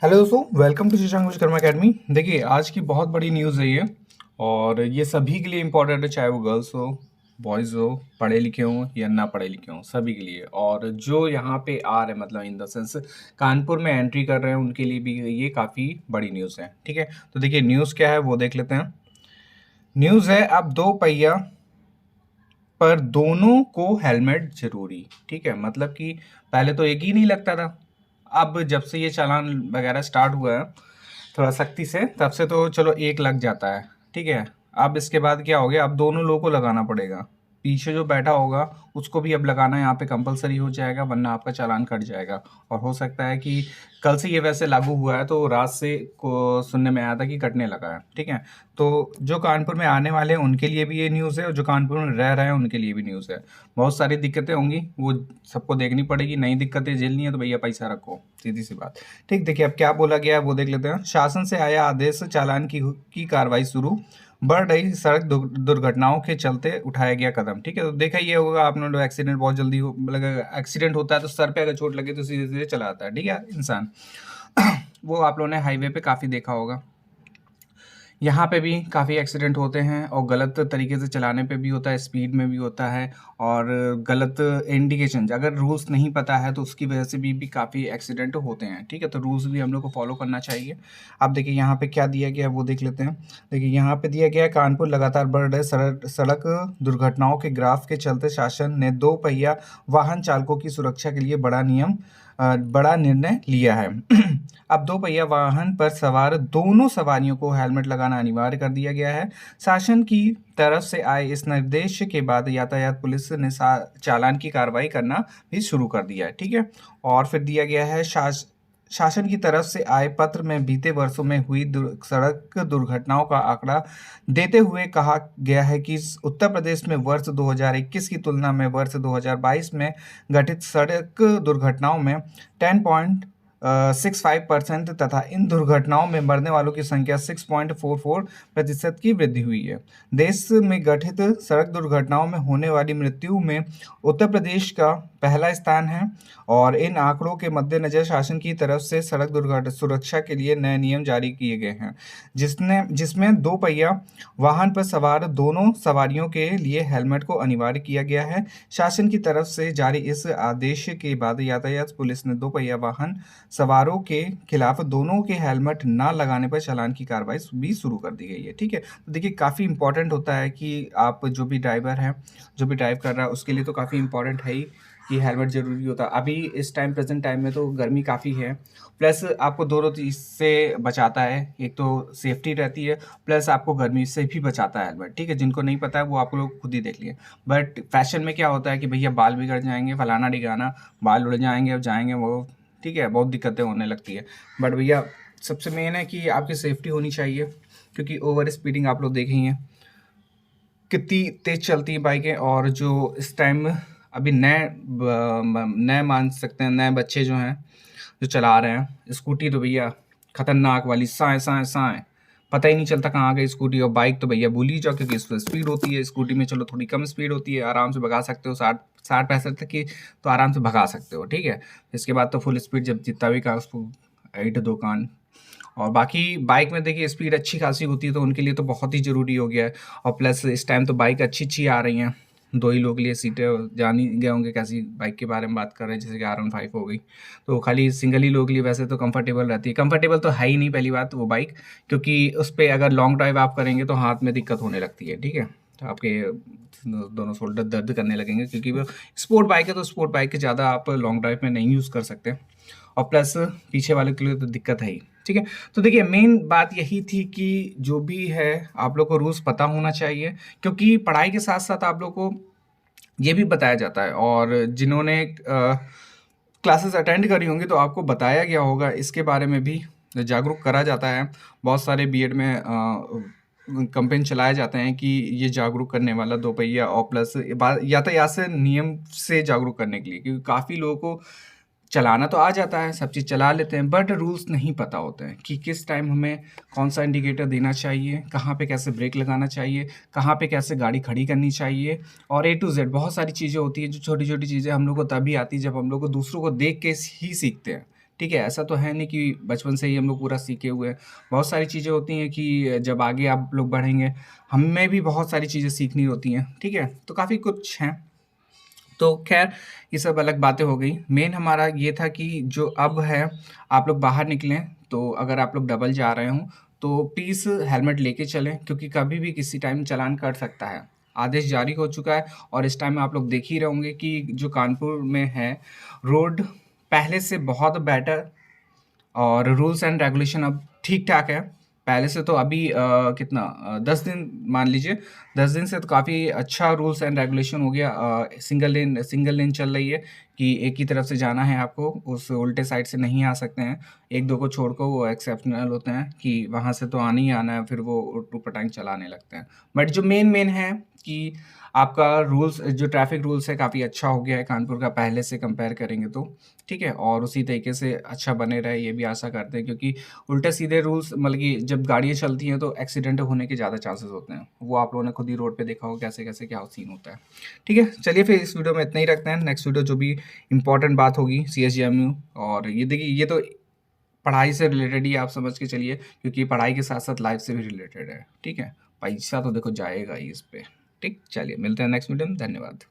Hello दोस्तों, welcome to Shashank Vishwakarma academy. देखिए, आज की बहुत बड़ी न्यूज़ है ये। और ये सभी के लिए इम्पोर्टेंट है, चाहे वो गर्ल्स हो, बॉयज़ हो, पढ़े लिखे हों या ना पढ़े लिखे हों, सभी के लिए। और जो यहाँ पे आ रहे हैं, मतलब इन द सेंस कानपुर में एंट्री कर रहे हैं, उनके लिए भी ये काफ़ी बड़ी न्यूज़ है। ठीक है, तो देखिए न्यूज़ क्या है वो देख लेते हैं। न्यूज़ है, अब दो पहिया पर दोनों को हेलमेट जरूरी। ठीक है, मतलब कि पहले तो एक ही नहीं लगता था। अब जब से ये चालान वगैरह स्टार्ट हुआ है थोड़ा सख्ती से, तब से तो चलो एक लग जाता है। ठीक है, अब इसके बाद क्या हो गया, अब दोनों लोगों को लगाना पड़ेगा। पीछे जो बैठा होगा उसको भी अब लगाना यहाँ पे कंपलसरी हो जाएगा, वरना आपका चालान कट जाएगा। और हो सकता है कि कल से ये वैसे लागू हुआ है, तो रात से को सुनने में आया था कि कटने लगा है। ठीक है, तो जो कानपुर में आने वाले हैं उनके लिए भी ये न्यूज़ है, और जो कानपुर में रह रहे हैं उनके लिए भी न्यूज़ है। बहुत सारी दिक्कतें होंगी, वो सबको देखनी पड़ेगी। नई दिक्कतें झेलनी है तो भैया पैसा रखो, सीधी सी बात। ठीक, देखिए अब क्या बोला गया है वो देख लेते हैं। शासन से आया आदेश, चालान की कार्रवाई शुरू। बढ़ रही सड़क दुर्घटनाओं के चलते उठाया गया कदम। ठीक है, तो देखा ये होगा आपने, लोग एक्सीडेंट बहुत जल्दी मतलब एक्सीडेंट होता है तो सर पे अगर चोट लगे तो सीधे सीधे चला आता है। ठीक है इंसान वो आप लोगों ने हाईवे पे काफ़ी देखा होगा। यहाँ पे भी काफ़ी एक्सीडेंट होते हैं, और गलत तरीके से चलाने पे भी होता है, स्पीड में भी होता है, और गलत इंडिकेशन, अगर रूल्स नहीं पता है तो उसकी वजह से भी काफ़ी एक्सीडेंट होते हैं। ठीक है, तो रूल्स भी हम लोग को फॉलो करना चाहिए। अब देखिए यहाँ पे क्या दिया गया है वो देख लेते हैं। देखिए यहाँ पे दिया गया है, कानपुर लगातार बढ़ रहे सड़क दुर्घटनाओं के ग्राफ के चलते शासन ने दो पहिया वाहन चालकों की सुरक्षा के लिए बड़ा निर्णय लिया है। अब दो पहिया वाहन पर सवार दोनों सवारियों को हेलमेट लगाना अनिवार्य कर दिया गया है। शासन की तरफ से आए इस निर्देश के बाद यातायात पुलिस ने चालान की कार्रवाई करना भी शुरू कर दिया है। ठीक है, और फिर दिया गया है, शासन की तरफ से आए पत्र में बीते वर्षों में हुई सड़क दुर्घटनाओं का आंकड़ा देते हुए कहा गया है कि उत्तर प्रदेश में वर्ष 2021 की तुलना में वर्ष 2022 में घटित सड़क दुर्घटनाओं में 10.65% तथा इन दुर्घटनाओं में मरने वालों की संख्या 6.44% की वृद्धि हुई है। देश में घटित सड़क दुर्घटनाओं में होने वाली मृत्यु में उत्तर प्रदेश का पहला स्थान है। और इन आंकड़ों के मद्देनजर शासन की तरफ से सड़क दुर्घटना सुरक्षा के लिए नए नियम जारी किए गए हैं, जिसमें दो पहिया वाहन पर सवार दोनों सवारियों के लिए हेलमेट को अनिवार्य किया गया है। शासन की तरफ से जारी इस आदेश के बाद यातायात पुलिस ने दो पहिया वाहन सवारों के खिलाफ दोनों के हेलमेट ना लगाने पर चालान की कार्रवाई भी शुरू कर दी गई है। ठीक है, तो देखिए काफ़ी इंपॉर्टेंट होता है कि आप जो भी ड्राइवर है, जो भी ड्राइव कर रहा है, उसके लिए तो काफ़ी इंपॉर्टेंट है ही कि हेलमेट ज़रूरी होता है। अभी इस टाइम प्रेजेंट टाइम में तो गर्मी काफ़ी है, प्लस आपको दोनों चीज़ से बचाता है। एक तो सेफ्टी रहती है, प्लस आपको गर्मी से भी बचाता है हेलमेट। ठीक है, जिनको नहीं पता है वो आप लोग खुद ही देख लिए। बट फैशन में क्या होता है कि भैया बाल बिगड़ जाएंगे, फलाना ढिकाना, बाल उड़ जाएंगे, अब जाएंगे वो। ठीक है, बहुत दिक्कतें होने लगती है। बट भैया सबसे मेन है कि आपकी सेफ्टी होनी चाहिए, क्योंकि ओवर स्पीडिंग आप लोग देख ही हैं कितनी तेज चलती है बाइकें। और जो इस टाइम अभी नए मान सकते हैं, नए बच्चे जो हैं जो चला रहे हैं स्कूटी, तो भैया खतरनाक वाली साए साए साए, पता ही नहीं चलता कहाँ आ गई स्कूटी। और बाइक तो भैया भूल ही जाओ, क्योंकि इस पर स्पीड होती है। स्कूटी में चलो थोड़ी कम स्पीड होती है, आराम से भगा सकते हो, 60-65 तक की तो आराम से भगा सकते हो। ठीक है, इसके बाद तो फुल स्पीड जब जितना भी कहा उसको ऐट दो कान। और बाकी बाइक में देखिए स्पीड अच्छी खासी होती है, तो उनके लिए तो बहुत ही ज़रूरी हो गया है। और प्लस इस टाइम तो बाइक अच्छी अच्छी आ रही हैं, दो ही लोग के लिए सीटें। जान ही गए होंगे कैसी बाइक के बारे में बात कर रहे हैं, जैसे कि R15 हो गई, तो खाली सिंगल ही लोग के लिए वैसे तो कंफर्टेबल रहती है। कंफर्टेबल तो है ही नहीं पहली बात वो बाइक, क्योंकि उस पर अगर लॉन्ग ड्राइव आप करेंगे तो हाथ में दिक्कत होने लगती है। ठीक है, तो आपके दोनों शोल्डर दर्द करने लगेंगे, क्योंकि वो स्पोर्ट बाइक है, तो स्पोर्ट बाइक के ज़्यादा आप लॉन्ग ड्राइव में नहीं यूज़ कर सकते। और प्लस पीछे वाले के लिए तो दिक्कत है ही। ठीक है, तो देखिए मेन बात यही थी कि जो भी है आप लोग को रूल्स पता होना चाहिए, क्योंकि पढ़ाई के साथ साथ आप लोग को ये भी बताया जाता है। और जिन्होंने क्लासेस अटेंड करी होंगी तो आपको बताया गया होगा, इसके बारे में भी जागरूक करा जाता है। बहुत सारे बीएड में कैंपेन चलाए जाते हैं कि ये जागरूक करने वाला दो पहिया, और प्लस यातायात से नियम से जागरूक करने के लिए, क्योंकि काफ़ी लोगों को चलाना तो आ जाता है, सब चीज़ चला लेते हैं, बट रूल्स नहीं पता होते हैं कि किस टाइम हमें कौन सा इंडिकेटर देना चाहिए, कहाँ पे कैसे ब्रेक लगाना चाहिए, कहाँ पे कैसे गाड़ी खड़ी करनी चाहिए। और A to Z बहुत सारी चीज़ें होती हैं, जो छोटी छोटी चीज़ें हम लोग को तभी आती है जब हम लोग को दूसरों को देख के ही सीखते हैं। ठीक है, ऐसा तो है नहीं कि बचपन से ही हम लोग पूरा सीखे हुए हैं। बहुत सारी चीज़ें होती हैं कि जब आगे आप लोग बढ़ेंगे, हमें भी बहुत सारी चीज़ें सीखनी होती हैं, ठीक है? तो काफ़ी कुछ हैं। तो ख़ैर ये सब अलग बातें हो गई। मेन हमारा ये था कि जो अब है, आप लोग बाहर निकलें, तो अगर आप लोग डबल जा रहे हों, तो प्लीज़ हेलमेट लेके चलें क्योंकि कभी भी किसी टाइम चालान कट सकता है। आदेश जारी हो चुका है और इस टाइम में आप लोग देख ही रहे होंगे कि जो कानपुर में है, रोड पहले से बहुत बेटर और रूल्स एंड रेगुलेशन अब ठीक-ठाक है। पहले से तो अभी कितना 10 दिन मान लीजिए, 10 दिन से तो काफ़ी अच्छा रूल्स एंड रेगुलेशन हो गया। सिंगल लेन चल रही है कि एक ही तरफ से जाना है आपको, उस उल्टे साइड से नहीं आ सकते हैं। 1-2 को छोड़ को वो एक्सेप्शनल होते हैं कि वहाँ से तो आना ही आना है, फिर वो ऊट-पटांग चलाने लगते हैं। बट जो मेन है कि आपका रूल्स जो ट्रैफ़िक रूल्स है काफ़ी अच्छा हो गया है कानपुर का पहले से कंपेयर करेंगे तो, ठीक है? और उसी तरीके से अच्छा बने रहे ये भी आशा करते हैं क्योंकि उल्टे-सीधे रूल्स मतलब कि जब गाड़ियाँ चलती हैं तो एक्सीडेंट होने के ज़्यादा चांसेस होते हैं। वो आप लोगों ने खुद ही रोड पे देखा होगा कैसे-कैसे क्या सीन होता है। ठीक है? चलिए फिर इस वीडियो में इतना ही रखते हैं। नेक्स्ट वीडियो जो भी इम्पोर्टेंट बात होगी सीएसजेएमयू और ये देखिए ये तो पढ़ाई से रिलेटेड ही आप समझ के चलिए क्योंकि पढ़ाई के साथ-साथ लाइफ़ से भी रिलेटेड है। ठीक है? पैसा तो देखो जाएगा ही इस पे। ठीक? चलिए मिलते हैं नेक्स्ट वीडियो में। धन्यवाद।